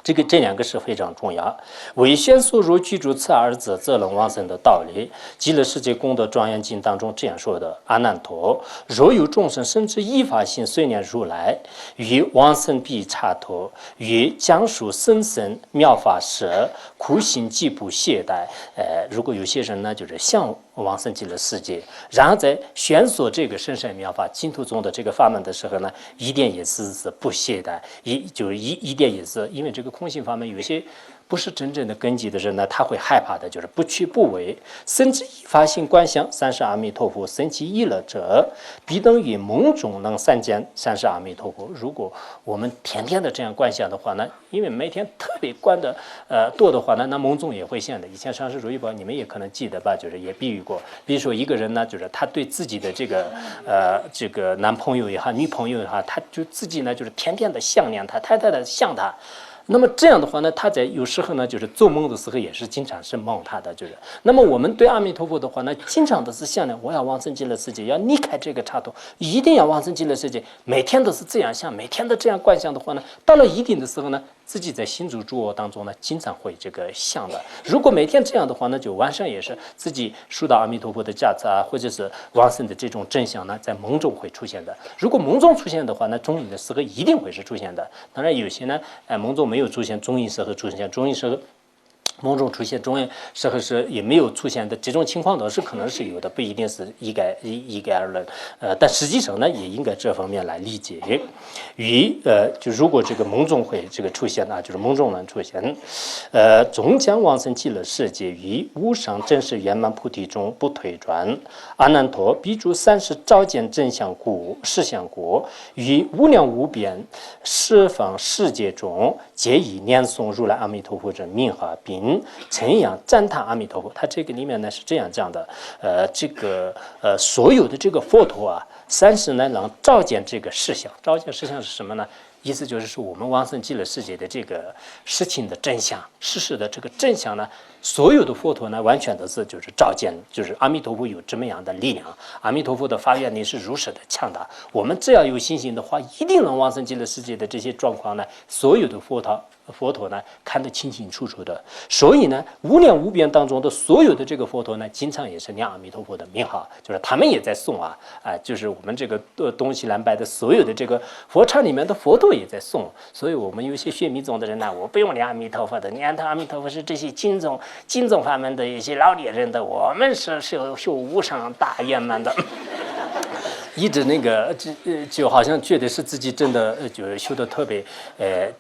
这两个是非常重要。为宣说若居住此二者，则能往生的道理。极乐世界功德庄严经当中这样说的：阿难陀，若有众生甚至依法行随念如来，于往生必刹陀，于讲述生生妙法时，苦行既不懈怠。如果有些人呢，就是向往生极乐世界，然后在宣说这个深深妙法净土中的这个法门的时候呢，一点也是不懈怠，一点也是因为这个空性法门有些不是真正的根基的人呢，他会害怕的，就是不去不为，甚至依法行观想三世阿弥陀佛，生其意乐者，必等于梦中能三见三世阿弥陀佛。如果我们天天的这样观想的话呢，因为每天特别观的多的话呢，那梦中也会现的。以前上师如意宝你们也可能记得吧，就是也比喻过，比如说一个人呢，就是他对自己的这个男朋友也好，女朋友也好，他就自己呢就是天天的想念他，太太的想他。那么这样的话呢，他在有时候呢，就是做梦的时候也是经常是梦他的，就是。那么我们对阿弥陀佛的话呢，经常都是想呢，我要往生极乐世界，要离开这个刹土，一定要往生极乐世界，每天都是这样想，每天都这样观想的话呢，到了一定的时候呢，自己在心住诸我当中呢，经常会这个想的。如果每天这样的话呢，就晚上也是自己受到阿弥陀佛的加持啊，或者是往生的这种真相呢，在梦中会出现的。如果梦中出现的话呢，中阴的时候一定会是出现的。当然有些呢，梦中没有出现，中阴时候出现，中阴时候。梦中出现中阴时候是也没有出现的这种情况倒是可能是有的，不一定是一概而论。但实际上呢，也应该这方面来理解。就如果这个梦中会这个出现啊，就是梦中能出现，终将往生极乐世界，于无上真实圆满菩提中不退转。阿难陀，彼诸三世照见真相故实相故，于无量无边十方世界中，皆以念诵如来阿弥陀佛之名号，并称扬赞叹阿弥陀佛。他这个里面呢是这样讲的，所有的这个佛陀啊，三世呢能照见这个实相。照见实相是什么呢？意思就是说，我们往生极乐世界的这个事情的真相，事实的这个真相呢，所有的佛陀呢，完全都是就是照见，就是阿弥陀佛有这么样的力量，阿弥陀佛的发愿力是如实的强大。我们只要有信心的话，一定能往生极乐世界的这些状况呢，所有的佛陀呢看得清清楚楚的。所以呢，无量无边当中的所有的这个佛陀呢，经常也是念阿弥陀佛的名号，就是他们也在诵啊，就是我们这个东西南北的所有的这个佛刹里面的佛陀也在诵。所以我们有些学密宗的人呢，我不用念阿弥陀佛的，念阿弥陀佛是这些经宗法门的一些老年人的，我们是修无上大圆满的。一直那个就好像觉得是自己真的就是修的特别，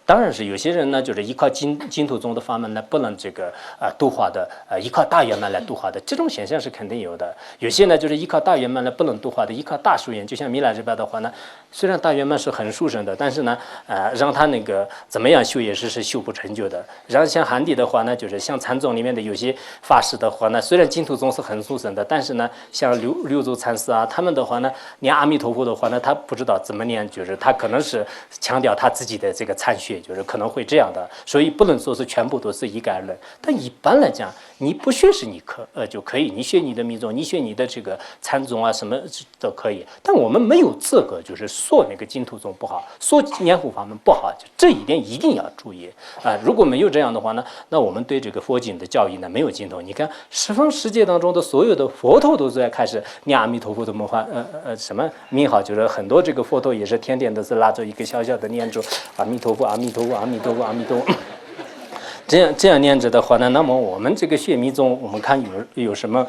当然是有些人呢，就是依靠净土宗的法门呢，不能这个度化的，依靠大圆满来度化的，这种现象是肯定有的。有些呢，就是依靠大圆满来不能度化的，依靠大殊远，就像弥勒这边的话呢，虽然大圆满是很殊胜的，但是呢，让他那个怎么样修也是修不成就的。然后像汉地的话呢，就是像禅宗里面的有些法师的话呢，虽然净土宗是很殊胜的，但是呢，像六祖禅师啊，他们的话呢。念阿弥陀佛的话呢，他不知道怎么念，就是他可能是强调他自己的这个参学，就是可能会这样的，所以不能说是全部都是一概而论。但一般来讲，你不学是就可以，你学你的密宗，你学你的这个禅宗啊，什么都可以。但我们没有资格就是说那个净土宗不好，说念佛法门不好，就这一点一定要注意啊！如果没有这样的话呢，那我们对这个佛经的教义呢没有尽头。你看十方世界当中的所有的佛陀都在开始念阿弥陀佛的魔法，什么名号，就是很多这个佛陀也是天天都是拉着一个小小的念珠，阿弥陀佛，阿弥陀佛，阿弥陀佛，阿弥陀佛。这样念着的话呢，那么我们这个学密宗，我们看有什么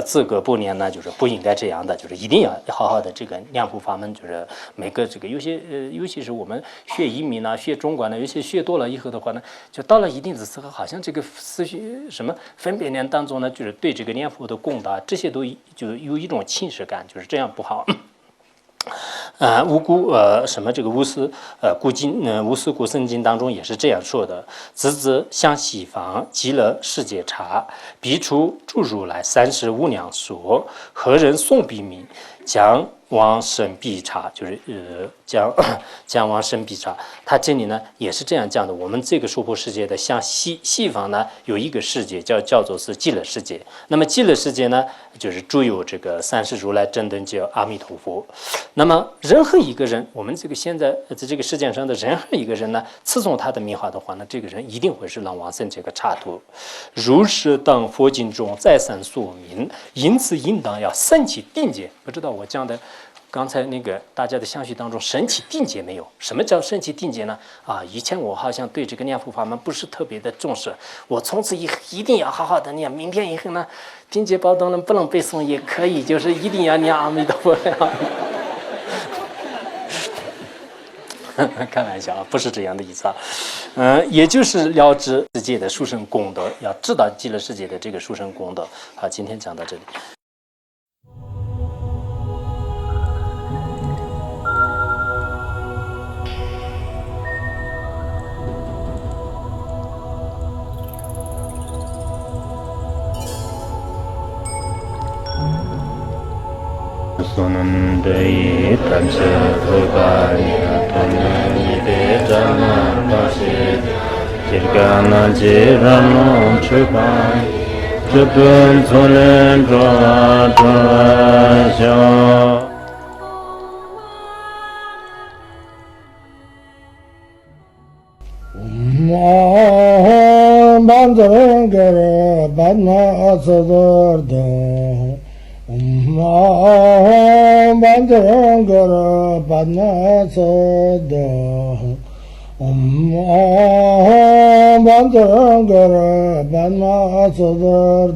资格不念呢？就是不应该这样的，就是一定要好好的这个念佛法门，就是每个这个尤其是我们学移民啊、学中观呢，尤其学多了以后的话呢，就到了一定的时候，好像这个思绪什么分别念当中呢，就是对这个念佛的供达这些都就有一种侵蚀感，就是这样不好。无故什么这个无私故经无私故僧经当中也是这样说的：子子向西方极乐世界刹，彼处诸如来三世无量说，何人诵彼名，将往生必刹，就是将往生必刹。他这里呢也是这样讲的。我们这个娑婆世界的向西方呢有一个世界叫做是极乐世界。那么极乐世界呢，就是住有这个三世如来真等觉阿弥陀佛。那么任何一个人，我们这个现在在这个世界上的任何一个人呢，自从他的名号的话呢，这个人一定会是让往生这个刹土。如是等佛经中再三说明，因此应当要升起定解。不知道我讲的刚才那个大家的相续当中升起定解没有？什么叫升起定解呢？以前我好像对这个念佛法门不是特别的重视，我从此以后一定要好好的念。明天以后呢，定解宝灯不能背诵也可以，就是一定要念阿弥陀佛呀。开玩笑啊，不是这样的意思啊。也就是了知世界的殊胜功德，要知道极乐世界的这个殊胜功德。好，今天讲到这里。Sonam dei tamse rupanya tonani de jana pasi jirgana jirano chupai chupun zolen droa droa sho Bandaran gara badna asadar Bandaran gara badna asadar Bandaran gara badna asadar